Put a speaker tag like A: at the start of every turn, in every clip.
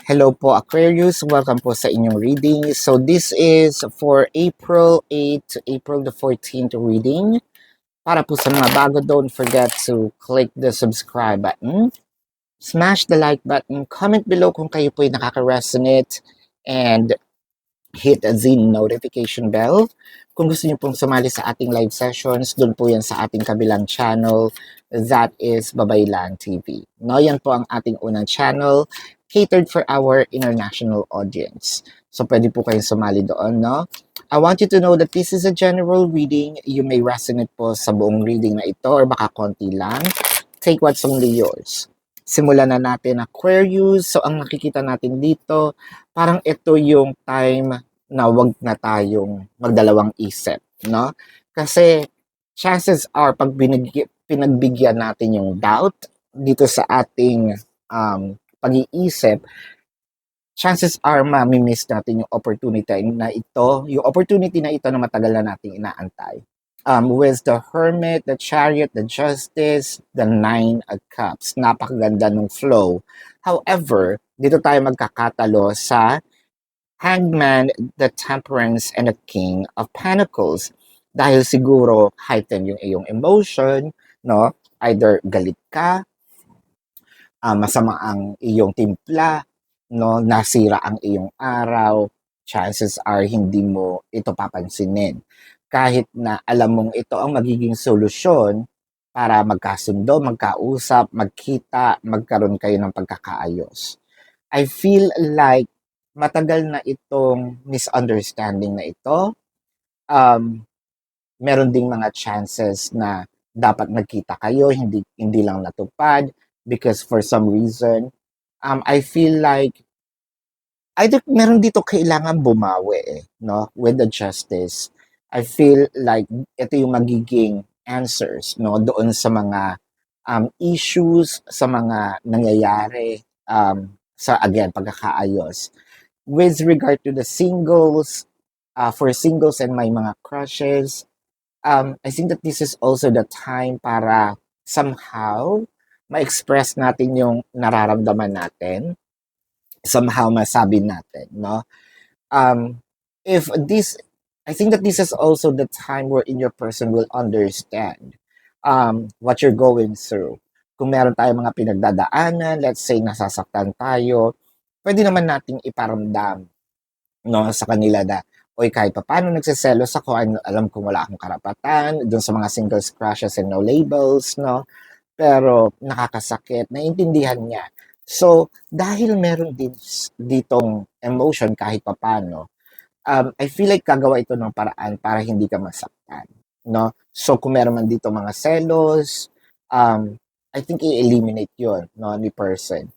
A: Hello po Aquarius, welcome po sa inyong reading. So this is for April 8 to April the 14th reading. Para po sa mga bago, don't forget to click the subscribe button, smash the like button, comment below kung kayo po ay nakaka-resonate, and hit the notification bell. Kung gusto niyo pong sumali sa ating live sessions, doon po yan sa ating kabilang channel, that is Babaylan TV. No, yan po ang ating unang channel, catered for our international audience. So pwede po kayong sumali doon, no? I want you to know that this is a general reading. You may resonate po sa buong reading na ito or baka konti lang. Take what's only yours. Simulan na natin Aquarius. So ang nakikita natin dito, parang ito yung time na wag na tayong magdalawang isip, no? Kasi chances are pag pinagbigyan natin yung doubt dito sa ating pag-iisip, chances are mamimiss natin yung opportunity na ito na matagal na nating inaantay. With the Hermit, the Chariot, the Justice, the Nine of Cups. Napakaganda ng flow. However, dito tayo magkakatalo sa Hangman, the Temperance, and the King of Pentacles. Dahil siguro heighten yung iyong emotion, no? Either galit ka, masama ang iyong timpla, no? Nasira ang iyong araw, chances are hindi mo ito papansinin. Kahit na alam mong ito ang magiging solusyon para magkasundo, magkausap, magkita, magkaroon kayo ng pagkakaayos. I feel like matagal na itong misunderstanding na ito. Meron ding mga chances na dapat nagkita kayo, hindi lang natupad because for some reason, I feel like either meron dito kailangan bumawi no, with the Justice. I feel like ito yung magiging answers, no, doon sa mga issues, sa mga nangyayari sa, again, pagkakaayos. With regard to the singles, for singles and may mga crushes, I think that this is also the time para somehow ma-express natin yung nararamdaman natin, somehow masabi natin, no? If this, I think that this is also the time wherein your person will understand what you're going through. Kung meron tayong mga pinagdadaanan, let's say nasasaktan tayo, pwede naman nating iparamdam, no, sa kanila na, oy, kahit pa paano nagseselos ako, alam kong wala akong karapatan, dun sa mga singles, crushes, and no labels, no? Pero nakakasakit, naiintindihan niya. So, dahil meron din ditong emotion kahit papano, I feel like gagawa ito ng paraan para hindi ka masaktan, no? So, kung meron man dito mga selos, I think i-eliminate yun, no, ni person.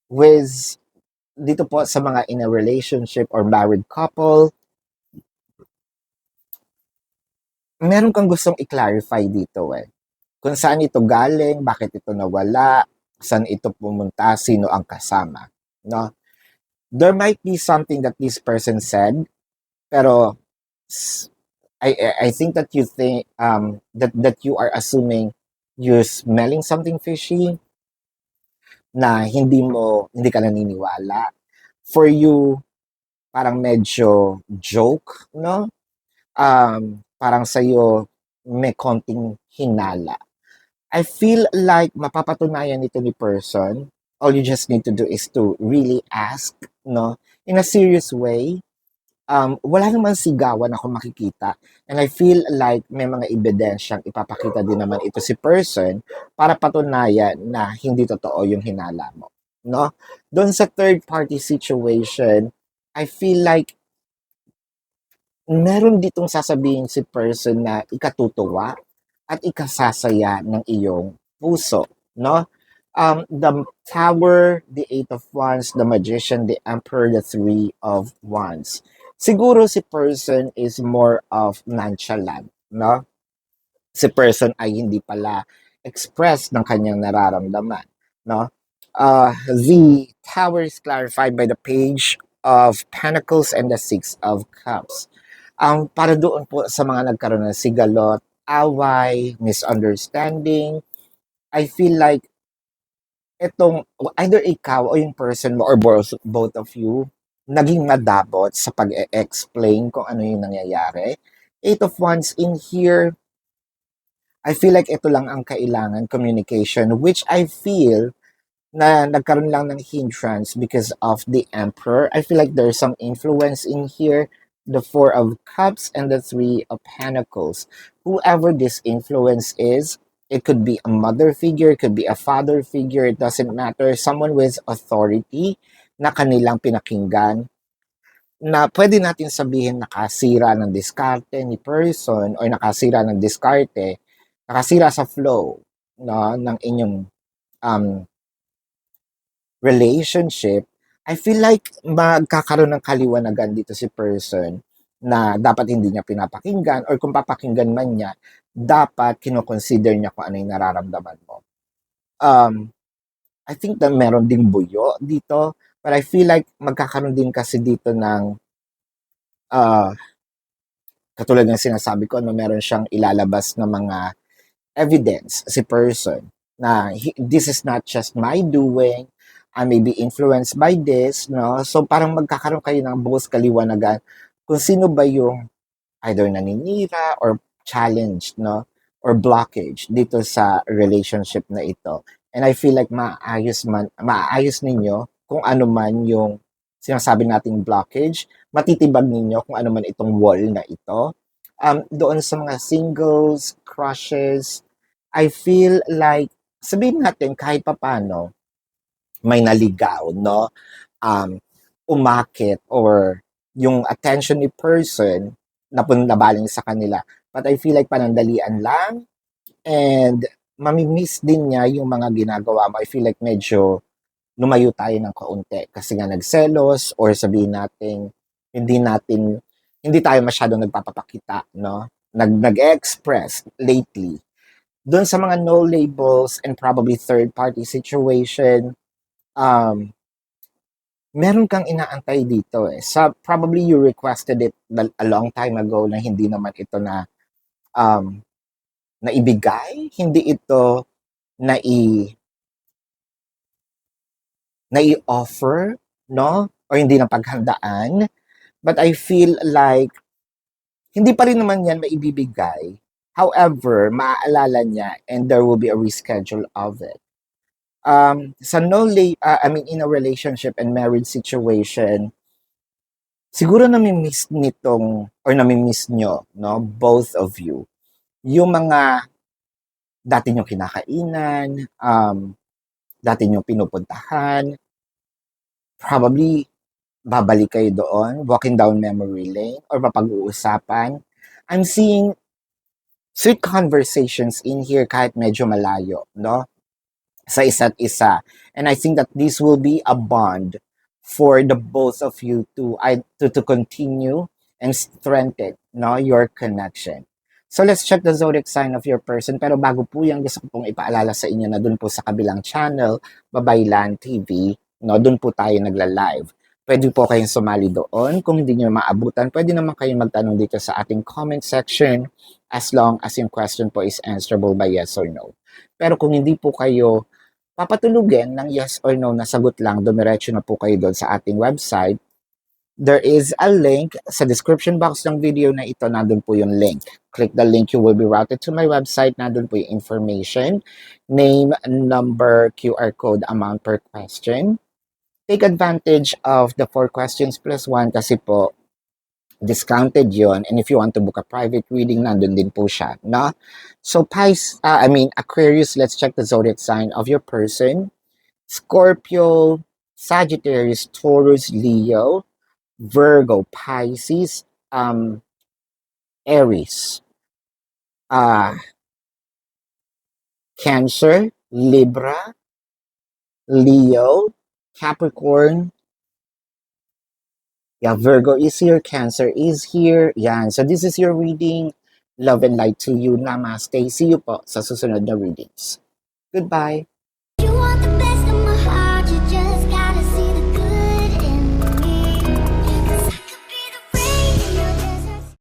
A: With, dito po sa mga in a relationship or married couple, meron kang gustong i-clarify dito kung saan ito galing, bakit ito nawala, saan ito pumunta, sino ang kasama, no? There might be something that this person said, pero I think that you think that you are assuming you're smelling something fishy na hindi ka naniniwala. For you, parang medyo joke, no? Parang sa'yo may konting hinala. I feel like mapapatunayan nito ni person. All you just need to do is to really ask, no? In a serious way. Wala naman sigawan ako makikita. And I feel like may mga ebidensyang ipapakita din naman ito si person para patunayan na hindi totoo yung hinala mo, no? Doon sa third party situation, I feel like meron ditong sasabihin si person na ikatutuwa at ikasasaya ng iyong puso, no? The Tower, the Eight of Wands, the Magician, the Emperor, the Three of Wands. Siguro si person is more of nonchalant, no? Si person ay hindi pala express ng kanyang nararamdaman, no? The Tower is clarified by the Page of Pentacles and the Six of Cups. Para doon po sa mga nagkaroon ng sigalot, away, misunderstanding, I feel like itong either ikaw o yung person mo or both of you naging madabot sa pag-explain kung ano yung nangyayari. Eight of Wands in here, I feel like ito lang ang kailangan, communication, which I feel na nagkaroon lang ng hindrance because of the Emperor. I feel like there's some influence in here. The Four of Cups and the Three of Pentacles. Whoever this influence is, it could be a mother figure, it could be a father figure, it doesn't matter. Someone with authority na kanilang pinakinggan na pwede natin sabihin nakasira ng diskarte ni person or nakasira ng diskarte, nakasira sa flow no, ng inyong um, relationship. I feel like magkakaroon ng kaliwanagan dito si person na dapat hindi niya pinapakinggan or kung papakinggan man niya, dapat kinoconsider niya kung ano yung nararamdaman mo. I think na meron ding buyo dito, but I feel like magkakaroon din kasi dito ng uh, katulad ng sinasabi ko, no, meron siyang ilalabas na mga evidence si person na this is not just my doing, I may be influenced by this, no? So parang magkakaroon kayo ng buhos kaliwanagan kung sino ba yung either naninira or challenged, no? Or blockage dito sa relationship na ito. And I feel like maayos ninyo kung ano man yung sinasabi nating blockage, matitibag ninyo kung ano man itong wall na ito. Doon sa mga singles, crushes, I feel like, sabihin natin kahit papano, may naligaw, no? Um, umakit or yung attention ni person nabaling sa kanila. But I feel like panandalian lang and mamimiss din niya yung mga ginagawa mo. I feel like medyo lumayo tayo ng kaunti kasi nga nagselos or sabihin natin hindi tayo masyadong nagpapakita, no? Nag-express lately. Doon sa mga no labels and probably third party situation, um, meron kang inaantay dito eh. Probably you requested it a long time ago na hindi naman ito na um, naibigay, hindi ito nai-offer, no? Or hindi na paghandaan. But I feel like hindi pa rin naman yan maibibigay. However, maaalala niya and there will be a reschedule of it. Sa I mean, in a relationship and marriage situation, siguro nami-miss nitong or nami-miss nyo, no, both of you, yung mga dati nyo kinakainan, dati nyo pinupuntahan, probably babalik kayo doon, walking down memory lane, or mapag-uusapan. I'm seeing sweet conversations in here kahit medyo malayo, no? Sa isa't isa. And I think that this will be a bond for the both of you to continue and strengthen, no, your connection. So let's check the zodiac sign of your person. Pero bago po yan, gusto ko pong ipaalala sa inyo na dun po sa kabilang channel, Babaylan TV, no, dun po tayo nagla-live. Pwede po kayong sumali doon. Kung hindi nyo maabutan, pwede naman kayong magtanong dito sa ating comment section as long as yung question po is answerable by yes or no. Pero kung hindi po kayo papatulugin ng yes or no na sagot lang, dumiretso na po kayo doon sa ating website. There is a link sa description box ng video na ito, nandun po yung link. Click the link, you will be routed to my website. Nandun po yung information, name, number, QR code, amount per question. Take advantage of the 4 questions plus 1 kasi po discounted yon. And if you want to book a private reading, nandun din po siya. No? So Aquarius, let's check the zodiac sign of your person. Scorpio, Sagittarius, Taurus, Leo, Virgo, Pisces, Aries, Cancer, Libra, Leo, Capricorn. Yeah, Virgo is here, Cancer is here. Yan. So this is your reading. Love and light to you. Namaste. See you po sa susunod na readings. Goodbye.